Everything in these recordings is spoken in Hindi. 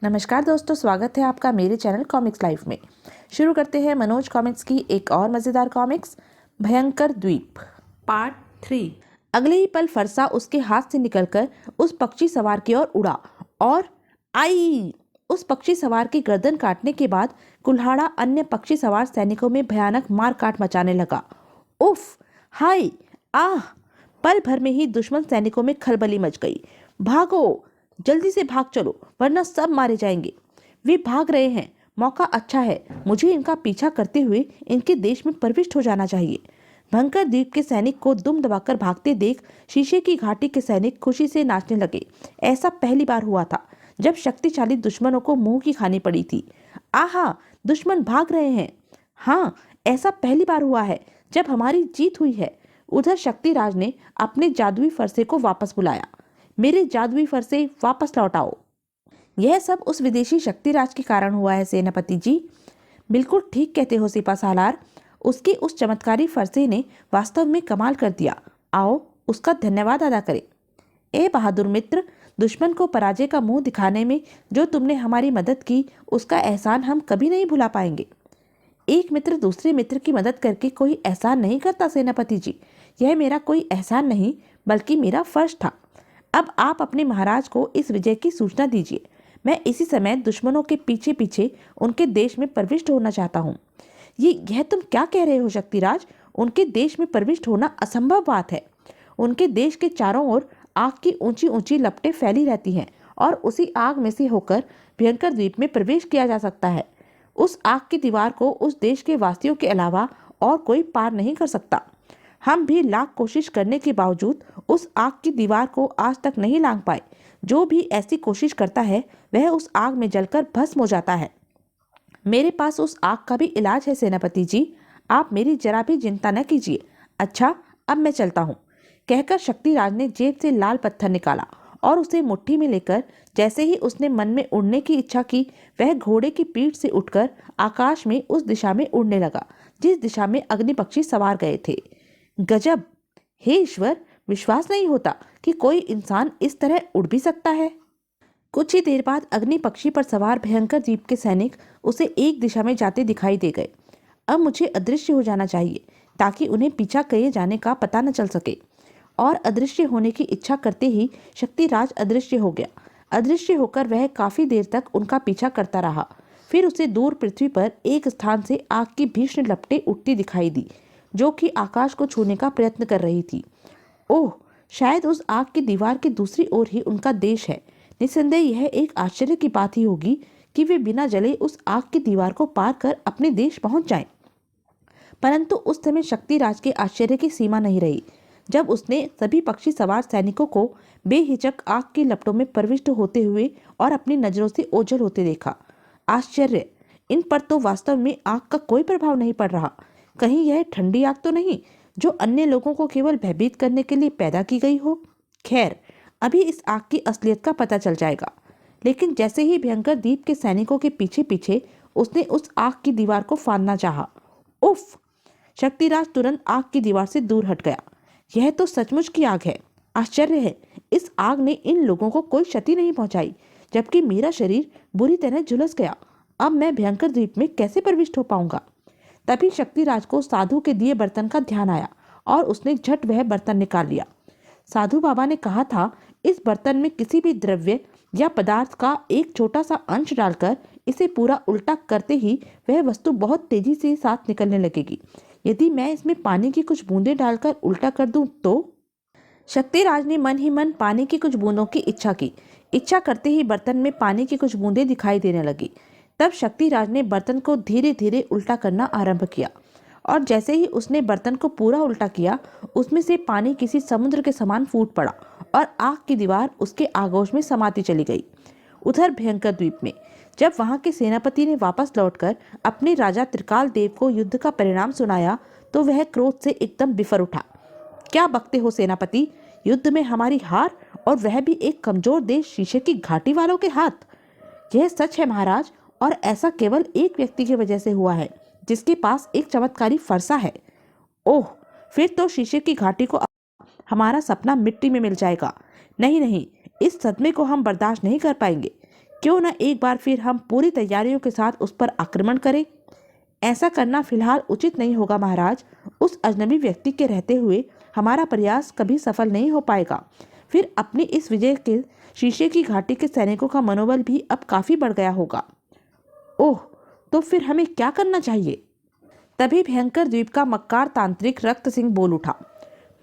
नमस्कार दोस्तों, स्वागत है आपका मेरे चैनल कॉमिक्स लाइफ में। शुरू करते हैं मनोज कॉमिक्स की एक और मज़ेदार कॉमिक्स, भयंकर द्वीप पार्ट 3। अगले ही पल फरसा उसके हाथ से निकलकर उस पक्षी सवार की ओर उड़ा और आई। उस पक्षी सवार की गर्दन काटने के बाद कुल्हाड़ा अन्य पक्षी सवार सैनिकों में भयानक मार काट मचाने लगा। उफ, हाय, आह! पल भर में ही दुश्मन सैनिकों में खलबली मच गई। भागो, जल्दी से भाग चलो, वरना सब मारे जाएंगे। वे भाग रहे हैं, मौका अच्छा है। मुझे इनका पीछा करते हुए इनके देश में प्रविष्ट हो जाना चाहिए। भयंकर द्वीप के सैनिक को दुम दबाकर भागते देख शीशे की घाटी के सैनिक खुशी से नाचने लगे। ऐसा पहली बार हुआ था जब शक्तिशाली दुश्मनों को मुंह की खानी पड़ी थी। आहा, दुश्मन भाग रहे हैं। हाँ, ऐसा पहली बार हुआ है जब हमारी जीत हुई है। उधर शक्तिराज ने अपने जादुई फरसे को वापस बुलाया। मेरे जादुई फरसे वापस लौटाओ। यह सब उस विदेशी शक्तिराज के कारण हुआ है सेनापति जी। बिल्कुल ठीक कहते हो सिपा सालार। उसके उस चमत्कारी फरसे ने वास्तव में कमाल कर दिया। आओ उसका धन्यवाद अदा करें। ए बहादुर मित्र, दुश्मन को पराजय का मुंह दिखाने में जो तुमने हमारी मदद की, उसका एहसान हम कभी नहीं भुला पाएंगे। एक मित्र दूसरे मित्र की मदद करके कोई एहसान नहीं करता सेनापति जी। यह मेरा कोई एहसान नहीं, बल्कि मेरा फर्ज था। अब आप अपने महाराज को इस विजय की सूचना दीजिए। मैं इसी समय दुश्मनों के पीछे पीछे उनके देश में प्रविष्ट होना चाहता हूँ। यह तुम क्या कह रहे हो शक्तिराज? उनके देश में प्रविष्ट होना असंभव बात है। उनके देश के चारों ओर आग की ऊंची ऊंची लपटें फैली रहती हैं और उसी आग में से होकर भयंकर द्वीप में प्रवेश किया जा सकता है। उस आग की दीवार को उस देश के वासियों के अलावा और कोई पार नहीं कर सकता। हम भी लाख कोशिश करने के बावजूद उस आग की दीवार को आज तक नहीं लांघ पाए। जो भी ऐसी कोशिश करता है वह उस आग में जलकर भस्म हो जाता है। मेरे पास उस आग का भी इलाज है सेनापति जी। आप मेरी जरा भी चिंता न कीजिए। अच्छा, अब मैं चलता हूँ, कहकर शक्तिराज ने जेब से लाल पत्थर निकाला और उसे मुट्ठी में लेकर जैसे ही उसने मन में उड़ने की इच्छा की, वह घोड़े की पीठ से उठकर आकाश में उस दिशा में उड़ने लगा जिस दिशा में अग्नि पक्षी सवार गए थे। गजब! हे ईश्वर, विश्वास नहीं होता कि कोई इंसान इस तरह उड़ भी सकता है। कुछ ही देर बाद अग्नि पक्षी पर सवार भयंकर द्वीप के सैनिक उसे एक दिशा में जाते दिखाई दे गए। अब मुझे अदृश्य हो जाना चाहिए ताकि उन्हें पीछा किए जाने का पता न चल सके। और अदृश्य होने की इच्छा करते ही शक्तिराज अदृश्य हो गया। अदृश्य होकर वह काफी देर तक उनका पीछा करता रहा। फिर उसे दूर पृथ्वी पर एक स्थान से आग की भीषण लपटें उठती दिखाई दी, जो कि आकाश को छूने का प्रयत्न कर रही थी। ओह, शायद उस आग की दीवार की दूसरी ओर ही उनका देश है। निस्संदेह यह एक आश्चर्य की बात ही होगी कि वे बिना जले उस आग की दीवार को पार कर अपने देश पहुंच जाएं। परंतु उस समय शक्तिराज के आश्चर्य की सीमा नहीं रही जब उसने सभी पक्षी सवार सैनिकों को बेहिचक आग की लपटों में प्रविष्ट होते हुए और अपनी नजरों से ओझल होते देखा। आश्चर्य! इन पर तो वास्तव में आग का कोई प्रभाव नहीं पड़ रहा। कहीं यह ठंडी आग तो नहीं जो अन्य लोगों को केवल भयभीत करने के लिए पैदा की गई हो? खैर, अभी इस आग की असलियत का पता चल जाएगा। लेकिन जैसे ही भयंकर द्वीप के सैनिकों के पीछे पीछे उसने उस आग की दीवार को फाड़ना चाहा, उफ! शक्तिराज तुरंत आग की दीवार से दूर हट गया। यह तो सचमुच की आग है। आश्चर्य है, इस आग ने इन लोगों को कोई क्षति नहीं पहुंचाई, जबकि मेरा शरीर बुरी तरह झुलस गया। अब मैं भयंकर द्वीप में कैसे प्रविष्ट हो पाऊंगा? तभी शक्तिराज को साधु के दिए बर्तन का ध्यान आया और उसने झट वह बर्तन निकाल लिया। साधु बाबा ने कहा था, इस बर्तन में किसी भी द्रव्य या पदार्थ का एक छोटा सा अंश डालकर इसे पूरा उल्टा करते ही वह वस्तु बहुत तेजी से साथ निकलने लगेगी। यदि मैं इसमें पानी की कुछ बूंदें डालकर उल्टा कर दूं तो? शक्तिराज ने मन ही मन पानी की कुछ बूंदों की इच्छा की। इच्छा करते ही बर्तन में पानी की कुछ बूंदें दिखाई देने लगी। तब शक्तिराज ने बर्तन को धीरे धीरे उल्टा करना आरंभ किया और जैसे ही उसने बर्तन को पूरा उल्टा किया, उसमें से पानी किसी समुद्र के समान फूट पड़ा और आग की दीवार उसके आगोश में समाती चली गई। उधर भयंकर द्वीप में जब वहां के सेनापति ने वापस लौटकर अपने राजा त्रिकाल देव को युद्ध का परिणाम सुनाया, तो वह क्रोध से एकदम बिफर उठा। क्या बकते हो सेनापति? युद्ध में हमारी हार, और वह भी एक कमजोर देश शीशे की घाटी वालों के हाथ? यह सच है महाराज, और ऐसा केवल एक व्यक्ति की वजह से हुआ है, जिसके पास एक चमत्कारी फरसा है। ओह, फिर तो शीशे की घाटी को हमारा सपना मिट्टी में मिल जाएगा। नहीं नहीं, इस सदमे को हम बर्दाश्त नहीं कर पाएंगे। क्यों न एक बार फिर हम पूरी तैयारियों के साथ उस पर आक्रमण करें। ऐसा करना फिलहाल उचित नहीं होगा महाराज। उस अजनबी व्यक्ति के रहते हुए हमारा प्रयास कभी सफल नहीं हो पाएगा। फिर अपनी इस विजय के शीशे की घाटी के सैनिकों का मनोबल भी अब काफी बढ़ गया होगा। ओह, तो फिर हमें क्या करना चाहिए? तभी भयंकर द्वीप का मक्कार तांत्रिक रक्त सिंह बोल उठा।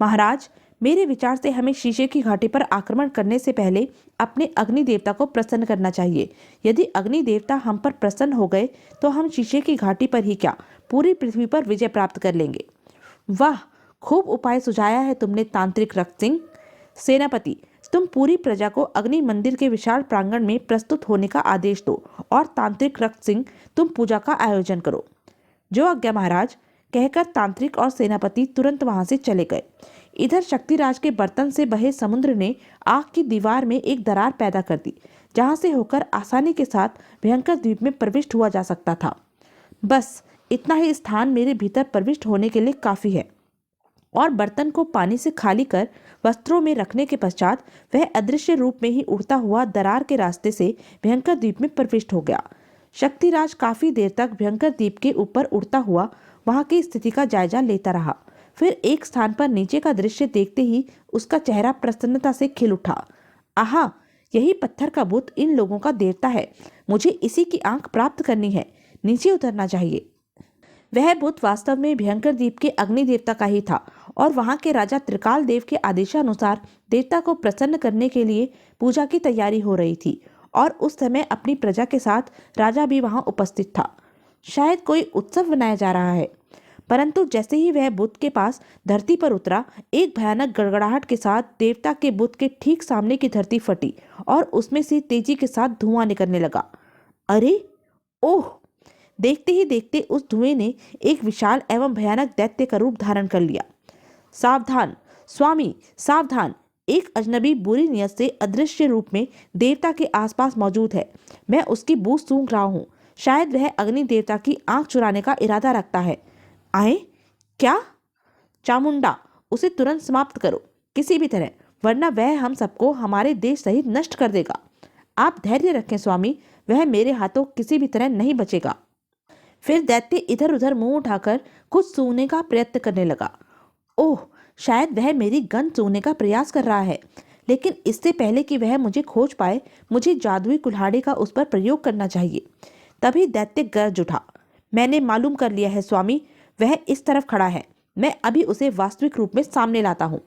महाराज, मेरे विचार से हमें शीशे की घाटी पर आक्रमण करने से पहले अपने अग्नि देवता को प्रसन्न करना चाहिए। यदि अग्नि देवता हम पर प्रसन्न हो गए तो हम शीशे की घाटी पर ही क्या, पूरी पृथ्वी पर विजय प्राप्त कर लेंगे। वाह, खूब उपाय सुझाया है तुमने तांत्रिक रक्त सिंह। सेनापति, तुम पूरी प्रजा को अग्नि मंदिर के विशाल प्रांगण में प्रस्तुत होने का आदेश दो और तांत्रिक रक्त सिंह, तुम पूजा का आयोजन करो। जो आज्ञा महाराज, कहकर तांत्रिक और सेनापति तुरंत वहां से चले गए। इधर शक्तिराज के बर्तन से बहे समुद्र ने आग की दीवार में एक दरार पैदा कर दी, जहां से होकर आसानी के साथ भयंकर द्वीप में प्रविष्ट हुआ जा सकता था। बस इतना ही स्थान मेरे भीतर प्रविष्ट होने के लिए काफी है। और बर्तन को पानी से खाली कर वस्त्रों में रखने के पश्चात वह अदृश्य रूप में ही उड़ता हुआ दरार के रास्ते से भयंकर द्वीप में प्रविष्ट हो गया। शक्तिराज काफी देर तक भयंकर द्वीप के ऊपर उड़ता हुआ वहां की स्थिति का जायजा लेता रहा। फिर एक स्थान पर नीचे का दृश्य देखते ही उसका चेहरा प्रसन्नता से खिल उठा। आहा, यही पत्थर का बुत इन लोगों का देवता है। मुझे इसी की आंख प्राप्त करनी है। नीचे उतरना चाहिए। वह बुत वास्तव में भयंकर द्वीप के अग्नि देवता का ही था और वहां के राजा त्रिकाल देव के आदेशानुसार देवता को प्रसन्न करने के लिए पूजा की तैयारी हो रही थी। और उस समय अपनी प्रजा के साथ राजा भी वहां उपस्थित था। शायद कोई उत्सव मनाया जा रहा है। परंतु जैसे ही वह बुत के पास धरती पर उतरा, एक भयानक गड़गड़ाहट के साथ देवता के बुत के ठीक सामने की धरती फटी और उसमें से तेजी के साथ धुआं निकलने लगा। अरे ओह! देखते ही देखते उस धुएं ने एक विशाल एवं भयानक दैत्य का रूप धारण कर लिया। सावधान स्वामी, सावधान! एक अजनबी बुरी नियत से अदृश्य रूप में देवता के आसपास मौजूद है। मैं उसकी बू सूंघ रहा हूँ। शायद वह अग्नि देवता की आंख चुराने का इरादा रखता है। आए? क्या? चामुंडा, उसे तुरंत समाप्त करो किसी भी तरह, वरना वह हम सबको हमारे देश सहित नष्ट कर देगा। आप धैर्य रखें स्वामी, वह मेरे हाथों किसी भी तरह नहीं बचेगा। फिर दैत्य इधर उधर मुंह उठाकर कुछ सूंघने का प्रयत्न करने लगा। ओह, शायद वह मेरी गंध सूंघने का प्रयास कर रहा है। लेकिन इससे पहले कि वह मुझे खोज पाए, मुझे जादुई कुल्हाड़ी का उस पर प्रयोग करना चाहिए। तभी दैत्य गरज उठा। मैंने मालूम कर लिया है स्वामी, वह इस तरफ खड़ा है। मैं अभी उसे वास्तविक रूप में सामने लाता हूँ।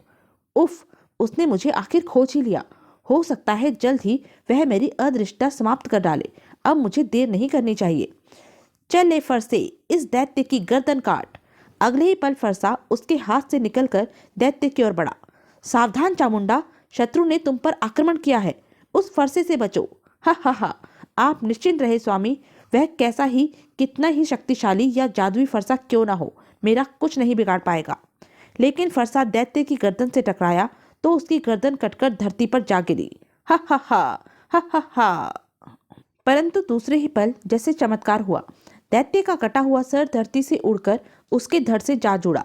उफ, उसने मुझे आखिर खोज ही लिया। हो सकता है जल्द ही वह मेरी अदृष्टता समाप्त कर डाले। अब मुझे देर नहीं करनी चाहिए। चल ले फरसे, इस दैत्य की गर्दन काट। अगले ही पल फरसा उसके हाथ से निकलकर दैत्य की ओर बढ़ा। सावधान चामुंडा, शत्रु ने तुम पर आक्रमण किया है। उस फरसे से बचो। हा हा हा। आप निश्चिंत रहे स्वामी, वह कैसा ही कितना ही शक्तिशाली या जादुई फरसा क्यों ना हो, मेरा कुछ नहीं बिगाड़ पाएगा। लेकिन फरसा दैत्य की गर्दन से टकराया तो उसकी गर्दन कटकर धरती पर जा गिरी। हा हा हा, हा हा हा। परंतु दूसरे ही पल जैसे चमत्कार हुआ। दैत्य का कटा हुआ सर धरती से उड़कर उसके धड़ से जा जुड़ा।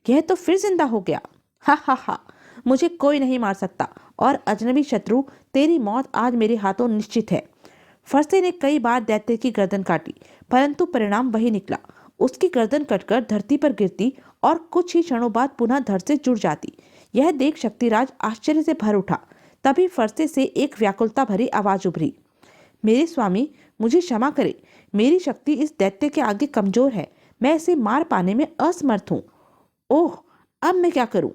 यह तो फिर जिंदा हो गया। हा हा हा, मुझे कोई नहीं मार सकता और अजनबी शत्रु, तेरी मौत आज मेरे हाथों निश्चित है। फरसे ने कई बार दैत्य की गर्दन काटी, परंतु परिणाम वही निकला। उसकी गर्दन कटकर धरती पर गिरती और कुछ ही क्षणों बाद पुनः धड़ से जुड़ जाती। यह देख शक्तिराज आश्चर्य से भर उठा। तभी फरसे से एक व्याकुलता भरी आवाज उभरी। मेरे स्वामी, मुझे क्षमा करे। मेरी शक्ति इस दैत्य के आगे कमजोर है। मैं इसे मार पाने में असमर्थ हूँ। ओह, अब मैं क्या करूं?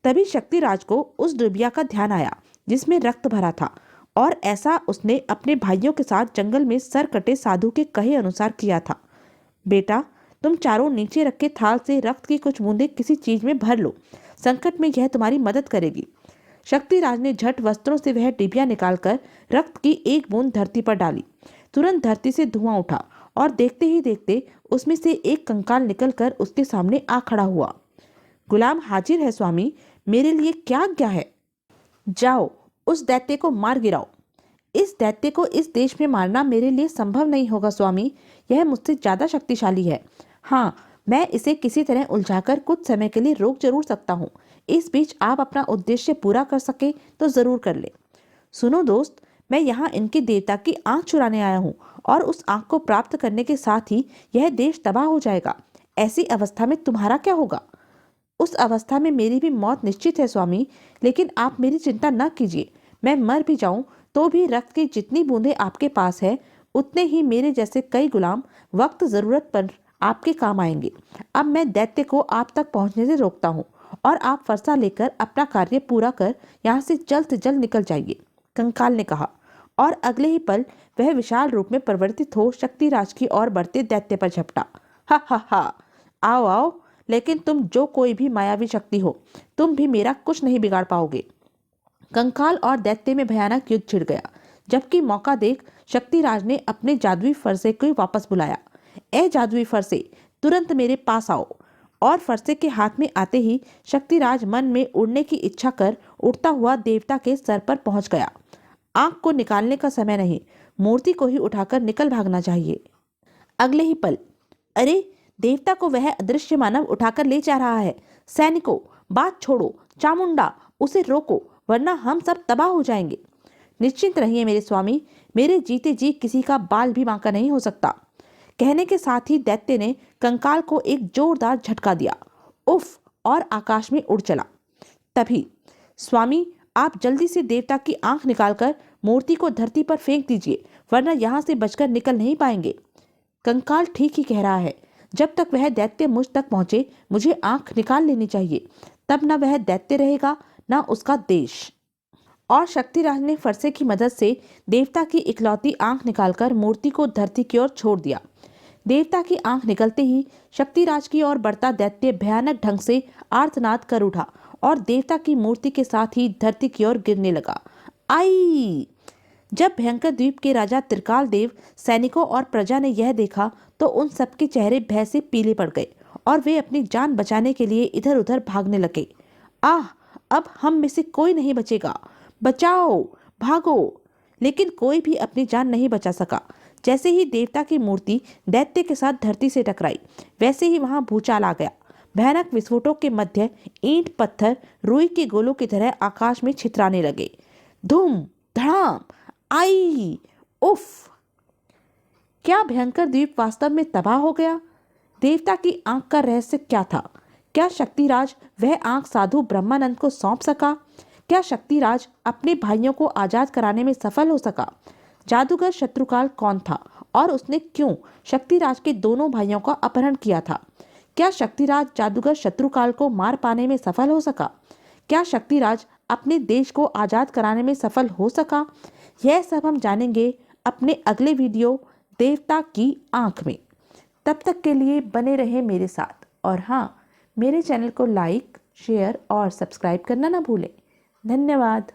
तभी शक्तिराज को उस दुर्बिया का ध्यान आया जिसमें रक्त भरा था, और ऐसा उसने अपने भाइयों के साथ जंगल में सर कटे साधु के कहे अनुसार किया था। बेटा, तुम चारों नीचे रखे थाल से रक्त की कुछ बूंदें किसी चीज में भर लो। संकट में यह तुम्हारी मदद करेगी। शक्तिराज ने झट वस्त्रों से वह डिबिया निकालकर रक्त की एक बूंद धरती पर डाली। तुरंत धरती से धुआं उठा और देखते ही देखते उसमें से एक कंकाल निकलकर उसके सामने आ खड़ा हुआ। गुलाम हाजिर है स्वामी, मेरे लिए क्या आज्ञा है? जाओ, उस दैत्य को मार गिराओ। इस दैत्य को इस देश में मारना मेरे लिए संभव नहीं होगा स्वामी, यह मुझसे ज्यादा शक्तिशाली है। हाँ, मैं इसे किसी तरह उलझाकर कुछ समय के लिए रोक जरूर सकता हूँ। इस बीच आप अपना उद्देश्य पूरा कर सके तो जरूर कर ले। सुनो दोस्त, मैं यहाँ इनके देवता की आंख चुराने आया हूँ और उस आंख को प्राप्त करने के साथ ही यह देश तबाह हो जाएगा। ऐसी अवस्था में तुम्हारा क्या होगा? उस अवस्था में मेरी भी मौत निश्चित है स्वामी, लेकिन आप मेरी चिंता न कीजिए। मैं मर भी जाऊं तो भी रक्त की जितनी बूंदें आपके पास है, उतने ही मेरे जैसे कई गुलाम वक्त जरूरत पर आपके काम आएंगे। अब मैं दैत्य को आप तक पहुंचने से रोकता हूँ और आप फरसा लेकर अपना कार्य पूरा कर यहाँ से जल्द निकल जाइए, कंकाल ने कहा। और अगले ही पल वह विशाल रूप में परिवर्तित हो शक्तिराज की ओर बढ़ते दैत्य पर झपटा। हा हा हा, आओ आओ, लेकिन तुम जो कोई भी मायावी शक्ति हो, तुम भी मेरा कुछ नहीं बिगाड़ पाओगे। कंकाल और दैत्य में भयानक युद्ध छिड़ गया, जबकि मौका देख शक्तिराज ने अपने जादुई फरसे को वापस बुलाया। ए जादुई फरसे, तुरंत मेरे पास आओ। और फरसे के हाथ में आते ही शक्तिराज मन में उड़ने की इच्छा कर उड़ता हुआ देवता के सर पर पहुंच गया। आंख को निकालने का समय नहीं, मूर्ति को ही उठाकर निकल भागना चाहिए। अगले ही पल, अरे, देवता को वह अदृश्य मानव उठाकर ले जा रहा है। सैनिकों, बात छोड़ो, चामुंडा, उसे रोको, वरना हम सब तबाह हो जाएंगे। निश्चिंत रहिए मेरे स्वामी, मेरे जीते जी किसी का बाल भी बांका नहीं हो सकता। कहने के साथ ही दैत्य ने कंकाल को एक जोरदार झटका दिया। उफ, और आकाश में उड़ चला। तभी, स्वामी, आप जल्दी से देवता की आंख निकालकर मूर्ति को धरती पर फेंक दीजिए, वरना यहाँ से बचकर निकल नहीं पाएंगे। कंकाल ठीक ही कह रहा है। जब तक वह दैत्य मुझ तक पहुंचे, मुझे आंख निकाल लेनी चाहिए। तब न वह दैत्य रहेगा, न उसका देश। और शक्तिराज ने फरसे की मदद से देवता की इकलौती आंख निकालकर मूर्ति को धरती की ओर छोड़ दिया। देवता की आंख निकलते ही शक्तिराज की ओर बढ़ता दैत्य भयानक ढंग से आर्तनाद कर उठा और देवता की मूर्ति के साथ ही धरती की ओर गिरने लगा। आई! जब भयंकर द्वीप के राजा त्रिकाल देव, सैनिकों और प्रजा ने यह देखा तो उन सबके चेहरे भय से पीले पड़ गए और वे अपनी जान बचाने के लिए इधर उधर भागने लगे। आह! अब हम में से कोई नहीं बचेगा, बचाओ, भागो! लेकिन कोई भी अपनी जान नहीं बचा सका। जैसे ही देवता की मूर्ति दैत्य के साथ धरती से टकराई, वैसे ही वहां भूचाल आ गया। भयानक विस्फोटों के मध्य ईंट पत्थर रुई के गोलों की तरह आकाश में छितराने लगे। धूम धड़ाम, आई! उफ! क्या भयंकर द्वीप वास्तव में तबाह हो गया। देवता की आंख का रहस्य क्या था? क्या शक्तिराज वह आंख साधु ब्रह्मानंद को सौंप सका? क्या शक्तिराज अपने भाइयों को आजाद कराने में सफल हो सका? जादूगर शत्रुकाल कौन था और उसने क्यों शक्तिराज के दोनों भाइयों का अपहरण किया था? क्या शक्तिराज जादूगर शत्रुकाल को मार पाने में सफल हो सका? क्या शक्तिराज अपने देश को आजाद कराने में सफल हो सका? यह सब हम जानेंगे अपने अगले वीडियो देवता की आंख में। तब तक के लिए बने रहे मेरे साथ, और हाँ, मेरे चैनल को लाइक, शेयर और सब्सक्राइब करना ना भूलें। धन्यवाद।